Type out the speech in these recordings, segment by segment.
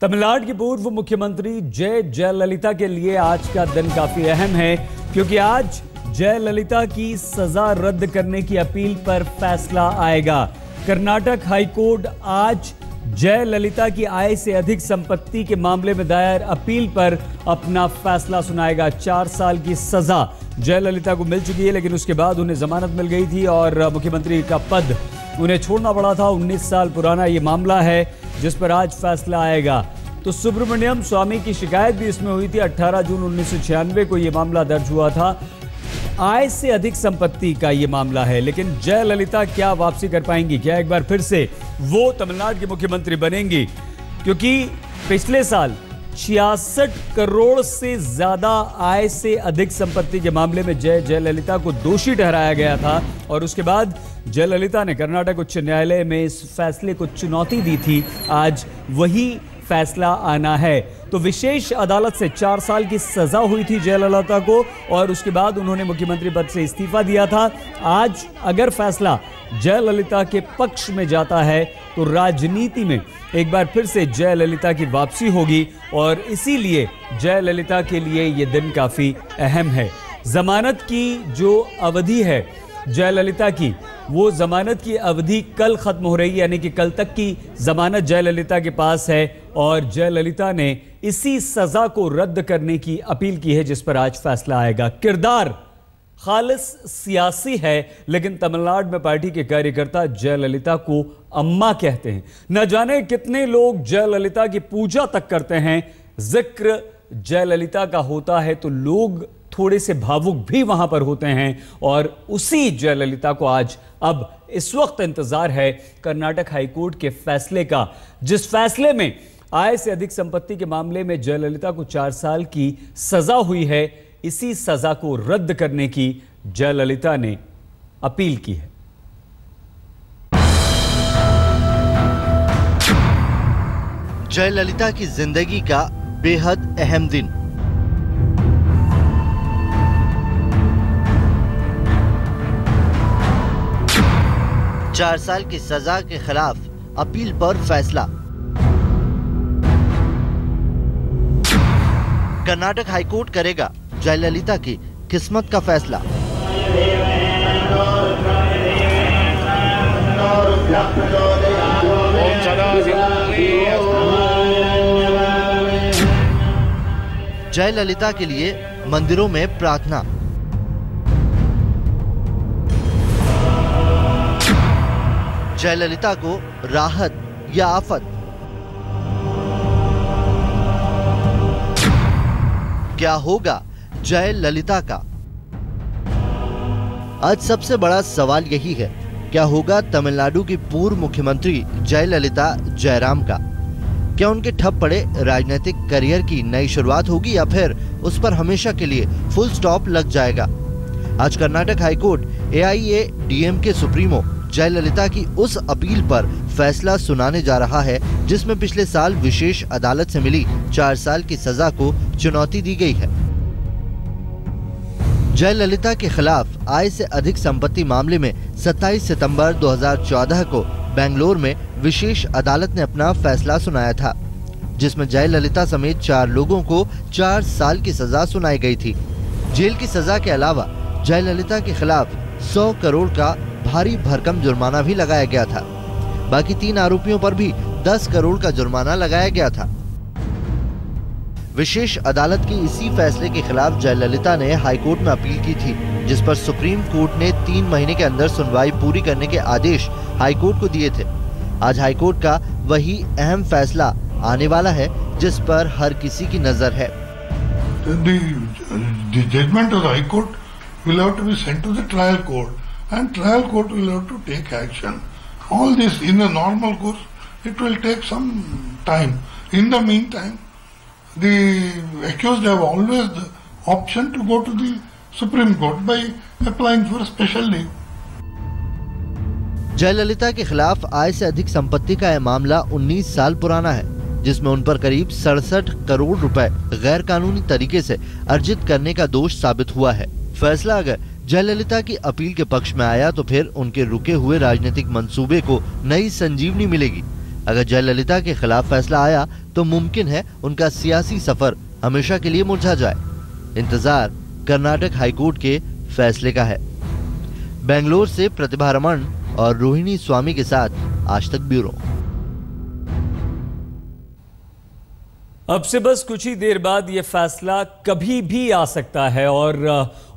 तमिलनाडु की पूर्व मुख्यमंत्री जयललिता के लिए आज का दिन काफी अहम है, क्योंकि आज जयललिता की सजा रद्द करने की अपील पर फैसला आएगा। कर्नाटक हाईकोर्ट आज जयललिता की आय से अधिक संपत्ति के मामले में दायर अपील पर अपना फैसला सुनाएगा। 4 साल की सजा जयललिता को मिल चुकी है, लेकिन उसके बाद उन्हें जमानत मिल गई थी और मुख्यमंत्री का पद उन्हें छोड़ना पड़ा था। 19 साल पुराना ये मामला है जिस पर आज फैसला आएगा। तो सुब्रमण्यम स्वामी की शिकायत भी इसमें हुई थी। 18 जून 1996 को यह मामला दर्ज हुआ था। आय से अधिक संपत्ति का यह मामला है, लेकिन जयललिता क्या वापसी कर पाएंगी? क्या एक बार फिर से वो तमिलनाडु की मुख्यमंत्री बनेंगी? क्योंकि पिछले साल 66 करोड़ से ज्यादा आय से अधिक संपत्ति के मामले में जयललिता को दोषी ठहराया गया था और उसके बाद जयललिता ने कर्नाटक उच्च न्यायालय में इस फैसले को चुनौती दी थी। आज वही फैसला आना है। तो विशेष अदालत से 4 साल की सजा हुई थी जयललिता को और उसके बाद उन्होंने मुख्यमंत्री पद से इस्तीफा दिया था। आज अगर फैसला जयललिता के पक्ष में जाता है तो राजनीति में एक बार फिर से जयललिता की वापसी होगी और इसीलिए जयललिता के लिए यह दिन काफी अहम है। जमानत की जो अवधि है जयललिता की, वो जमानत की अवधि कल खत्म हो रही है, यानी कि कल तक की जमानत जयललिता के पास है और जयललिता ने इसी सजा को रद्द करने की अपील की है जिस पर आज फैसला आएगा। किरदार खालिस सियासी है, लेकिन तमिलनाडु में पार्टी के कार्यकर्ता जयललिता को अम्मा कहते हैं। न जाने कितने लोग जयललिता की पूजा तक करते हैं। जिक्र जयललिता का होता है तो लोग थोड़े से भावुक भी वहां पर होते हैं और उसी जयललिता को आज अब इस वक्त इंतजार है कर्नाटक हाईकोर्ट के फैसले का, जिस फैसले में आय से अधिक संपत्ति के मामले में जयललिता को 4 साल की सजा हुई है। इसी सजा को रद्द करने की जयललिता ने अपील की है। जयललिता की जिंदगी का बेहद अहम दिन। चार साल की सजा के खिलाफ अपील पर फैसला। कर्नाटक हाईकोर्ट करेगा जयललिता की किस्मत का फैसला। जयललिता के लिए मंदिरों में प्रार्थना। जयललिता को राहत या आफत? क्या होगा जयललिता का? आज सबसे बड़ा सवाल यही है, क्या होगा तमिलनाडु की पूर्व मुख्यमंत्री जयललिता जयराम का? क्या उनके ठप पड़े राजनीतिक करियर की नई शुरुआत होगी या फिर उस पर हमेशा के लिए फुल स्टॉप लग जाएगा? आज Karnataka high court AIADMK supremo Jayalalithaa की उस अपील पर फैसला सुनाने जा रहा है जिसमें पिछले साल विशेष अदालत से मिली 4 साल की सजा को चुनौती दी गई है। जयललिता के खिलाफ आय से अधिक संपत्ति मामले में 27 सितंबर 2014 को बेंगलोर में विशेष अदालत ने अपना फैसला सुनाया था, जिसमें जयललिता समेत 4 लोगों को 4 साल की सजा सुनाई गई थी। जेल की सजा के अलावा जयललिता के खिलाफ 100 करोड़ का भारी भरकम जुर्माना भी लगाया गया था। बाकी 3 आरोपियों पर भी 10 करोड़ का जुर्माना लगाया गया था। विशेष अदालत के इसी फैसले के खिलाफ जयललिता ने हाईकोर्ट में अपील की थी, जिस पर सुप्रीम कोर्ट ने 3 महीने के अंदर सुनवाई पूरी करने के आदेश हाईकोर्ट को दिए थे। आज हाईकोर्ट का वही अहम फैसला आने वाला है जिस पर हर किसी की नजर है। The judgment of the High Court will have to be sent to the trial court. And trial court will have to take action. All this in a normal course, it will take some time. In the meantime, the accused have always the option to go to the Supreme Court by applying for a special leave. Jayalalithaa के खिलाफ आय से अधिक संपत्ति का यह मामला 19 साल पुराना है, जिसमें उन पर करीब 67 करोड़ रुपए गैर कानूनी तरीके से अर्जित करने का दोष साबित हुआ है। फैसला अगर जयललिता की अपील के पक्ष में आया तो फिर उनके रुके हुए राजनीतिक मंसूबे को नई संजीवनी मिलेगी। अगर जयललिता के खिलाफ फैसला आया तो मुमकिन है उनका सियासी सफर हमेशा के लिए मुरझा जाए। इंतजार कर्नाटक हाईकोर्ट के फैसले का है। बेंगलोर से प्रतिभा रमन और रोहिणी स्वामी के साथ आज तक ब्यूरो। अब से बस कुछ ही देर बाद यह फैसला कभी भी आ सकता है और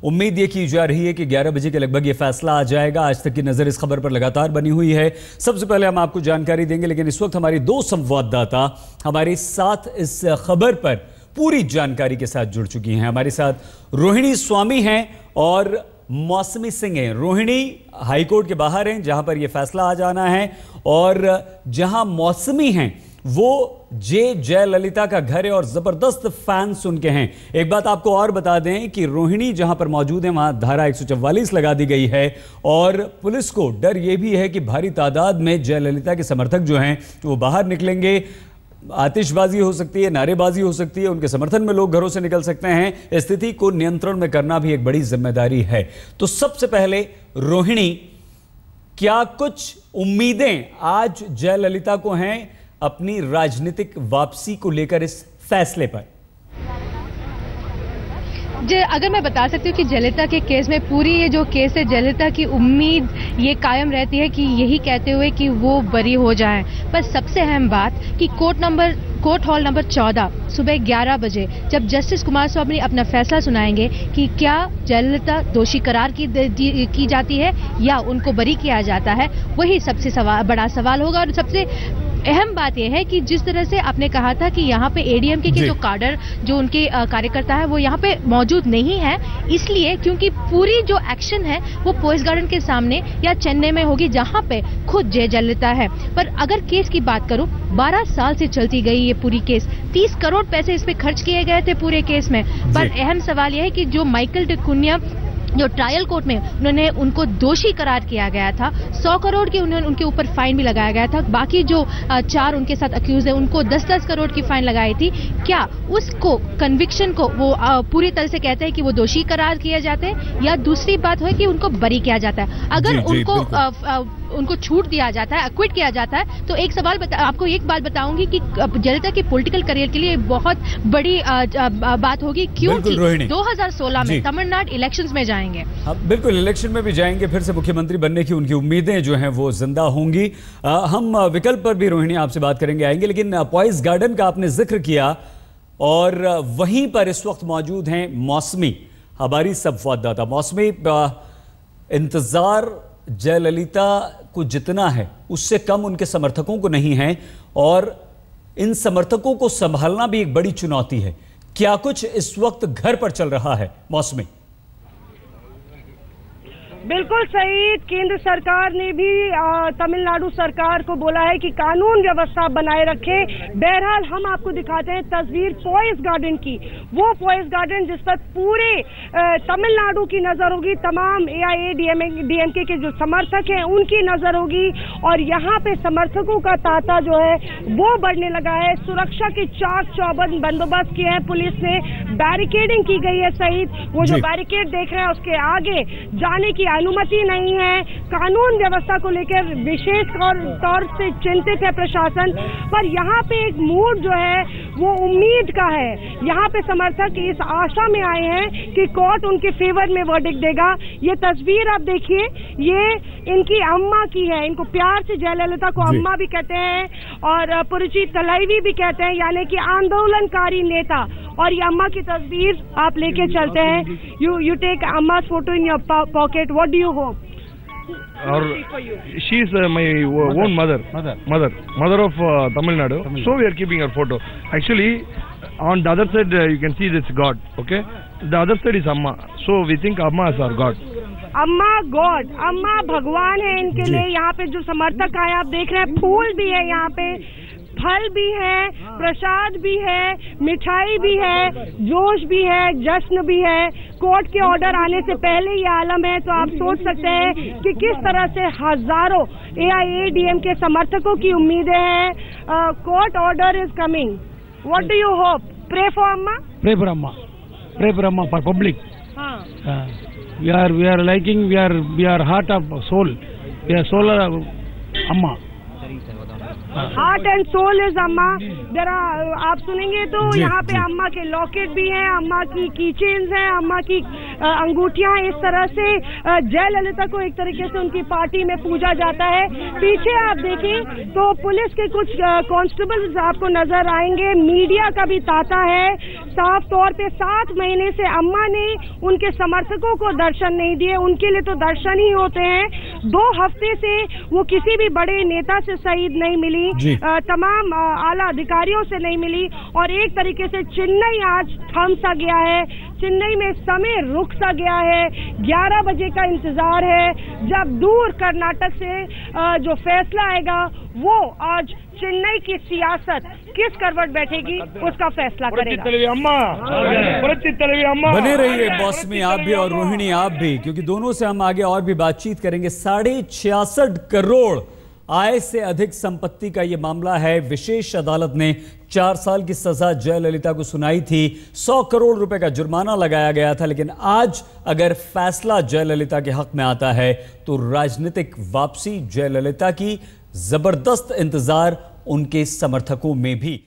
उम्मीद ये की जा रही है कि 11 बजे के लगभग यह फैसला आ जाएगा। आज तक की नजर इस खबर पर लगातार बनी हुई है। सबसे पहले हम आपको जानकारी देंगे, लेकिन इस वक्त हमारी दो संवाददाता हमारे साथ इस खबर पर पूरी जानकारी के साथ जुड़ चुकी हैं। हमारे साथ रोहिणी स्वामी हैं और मौसमी सिंह हैं। रोहिणी हाईकोर्ट के बाहर हैं जहां पर यह फैसला आ जाना है, और जहां मौसमी हैं वो जयललिता का घर है और जबरदस्त फैंस उनके हैं। एक बात आपको और बता दें कि रोहिणी जहां पर मौजूद है वहां धारा 144 लगा दी गई है और पुलिस को डर यह भी है कि भारी तादाद में जयललिता के समर्थक जो हैं वो बाहर निकलेंगे। आतिशबाजी हो सकती है, नारेबाजी हो सकती है, उनके समर्थन में लोग घरों से निकल सकते हैं। स्थिति को नियंत्रण में करना भी एक बड़ी जिम्मेदारी है। तो सबसे पहले रोहिणी, क्या कुछ उम्मीदें आज जयललिता को हैं अपनी राजनीतिक वापसी को लेकर इस फैसले पर? अगर मैं बता सकती हूँ कि जयललिता के केस में पूरी ये जो केस है, जयललिता की उम्मीद ये कायम रहती है कि यही कहते हुए कि वो बरी हो जाएं। पर सबसे अहम बात कि कोर्ट हॉल नंबर 14 सुबह 11 बजे जब जस्टिस कुमार स्वामी अपना फैसला सुनाएंगे कि क्या जयललिता दोषी करार की जाती है या उनको बरी किया जाता है, वही सबसे बड़ा सवाल होगा। और सबसे अहम बात यह है कि जिस तरह से आपने कहा था कि यहाँ पे एडीएमके के जो काडर, जो उनके कार्यकर्ता है, वो यहाँ पे मौजूद नहीं है, इसलिए क्योंकि पूरी जो एक्शन है वो पोइस गार्डन के सामने या चेन्नई में होगी जहाँ पे खुद जयललिता है। पर अगर केस की बात करूं, 12 साल से चलती गई ये पूरी केस, 30 करोड़ पैसे इस पे खर्च किए गए थे पूरे केस में। पर अहम सवाल यह है कि जो माइकल डिकुनिया जो ट्रायल कोर्ट में उन्होंने उनको दोषी करार किया गया था, 100 करोड़ की उनके ऊपर फाइन भी लगाया गया था। बाकी जो 4 उनके साथ अक्यूज है उनको 10-10 करोड़ की फाइन लगाई थी। क्या उसको कन्विक्शन को वो पूरी तरह से कहते हैं कि वो दोषी करार किए जाते हैं, या दूसरी बात है कि उनको बरी किया जाता है? अगर उनको छूट दिया जाता है, एक्विट किया जाता है, तो एक सवाल आपको एक बात बताऊंगी कि जयललिता के पॉलिटिकल करियर के लिए बहुत बड़ी बात होगी, क्योंकि 2016 में तमिलनाडु इलेक्शंस में जाएंगे। बिल्कुल, इलेक्शन में भी जाएंगे, फिर से मुख्यमंत्री बनने की उनकी उम्मीदें जो हैं वो जिंदा होंगी। हम विकल्प पर भी रोहिणी आपसे बात करेंगे, आएंगे, लेकिन पॉइस गार्डन का आपने जिक्र किया और वहीं पर इस वक्त मौजूद हैं मौसमी, हमारी संवाददाता। मौसमी, इंतजार जयललिता को जितना है उससे कम उनके समर्थकों को नहीं है और इन समर्थकों को संभालना भी एक बड़ी चुनौती है। क्या कुछ इस वक्त घर पर चल रहा है मौसमी? बिल्कुल सही। केंद्र सरकार ने भी तमिलनाडु सरकार को बोला है कि कानून व्यवस्था बनाए रखे। बहरहाल हम आपको दिखाते हैं तस्वीर पॉइस गार्डन की, वो पॉइस गार्डन जिस पर पूरे तमिलनाडु की नजर होगी, तमाम AIADMK के जो समर्थक हैं उनकी नजर होगी। और यहाँ पे समर्थकों का तांता जो है वो बढ़ने लगा है। सुरक्षा के चाक चौबंद बंदोबस्त किए हैं पुलिस ने, बैरिकेडिंग की गई है सहित। वो जो बैरिकेड देख रहे हैं उसके आगे जाने की अनुमति नहीं है। कानून व्यवस्था को लेकर विशेष तौर से चिंतित है प्रशासन। पर यहाँ पे एक मूड जो है वो उम्मीद का है। यहाँ पे समर्थक इस आशा में आए हैं कि कोर्ट उनके फेवर में वर्डिक्ट देगा। ये तस्वीर आप देखिए, ये इनकी अम्मा की है। इनको प्यार से जयललिता को अम्मा भी कहते हैं और पुरुची तलाईवी भी कहते हैं, यानी कि आंदोलनकारी नेता। और ये अम्मा की तस्वीर आप लेके चलते हैं। यू टेक अम्मा photo in your pocket. What do you hope? Or she is my own mother of Tamil Nadu. So we are keeping her photo. Actually, on the other side you can see this God. Okay, the other side is Amma. So we think Amma is our God. अम्मा God, अम्मा भगवान है इनके लिए। यहाँ पे जो समर्थक आए आप देख रहे हैं, फूल भी है यहाँ पे, फल भी है, प्रसाद भी है, मिठाई भी है, जोश भी है, जश्न भी है। कोर्ट के ऑर्डर आने से पहले ये आलम है, तो आप सोच सकते हैं कि किस तरह से हजारों AIADMK समर्थकों की उम्मीदें हैं। Court order is coming. What do you hope? Pray for Amma? Pray for Amma, pray for Amma for public. We are liking, we are heart of soul, we are soul of Amma. Heart and soul is Amma. जरा आप सुनेंगे तो यहाँ पे अम्मा के locket भी हैं, अम्मा की की चेन्स हैं, अम्मा की अंगूठियां। इस तरह से जयललिता को एक तरीके से उनकी पार्टी में पूजा जाता है। पीछे आप देखें तो पुलिस के कुछ कांस्टेबल्स आपको नजर आएंगे। मीडिया का भी तांता है। साफ तौर पे 7 महीने से अम्मा ने उनके समर्थकों को दर्शन नहीं दिए। उनके लिए तो दर्शन ही होते हैं। 2 हफ्ते से वो किसी भी बड़े नेता से सईद नहीं मिली, तमाम आला अधिकारियों से नहीं मिली, और एक तरीके से चेन्नई आज थम सा गया है। चेन्नई में समय रुक सा गया है। 11 बजे का इंतजार है जब दूर कर्नाटक से जो फैसला आएगा वो आज चेन्नई की सियासत किस करवट बैठेगी उसका फैसला करेगा। बने रहिए बॉस में आप भी और रोहिणी आप भी, क्योंकि दोनों से हम आगे और भी बातचीत करेंगे। 66.5 करोड़ आय से अधिक संपत्ति का यह मामला है। विशेष अदालत ने 4 साल की सजा जयललिता को सुनाई थी। 100 करोड़ रुपए का जुर्माना लगाया गया था। लेकिन आज अगर फैसला जयललिता के हक में आता है तो राजनीतिक वापसी जयललिता की जबरदस्त इंतजार उनके समर्थकों में भी।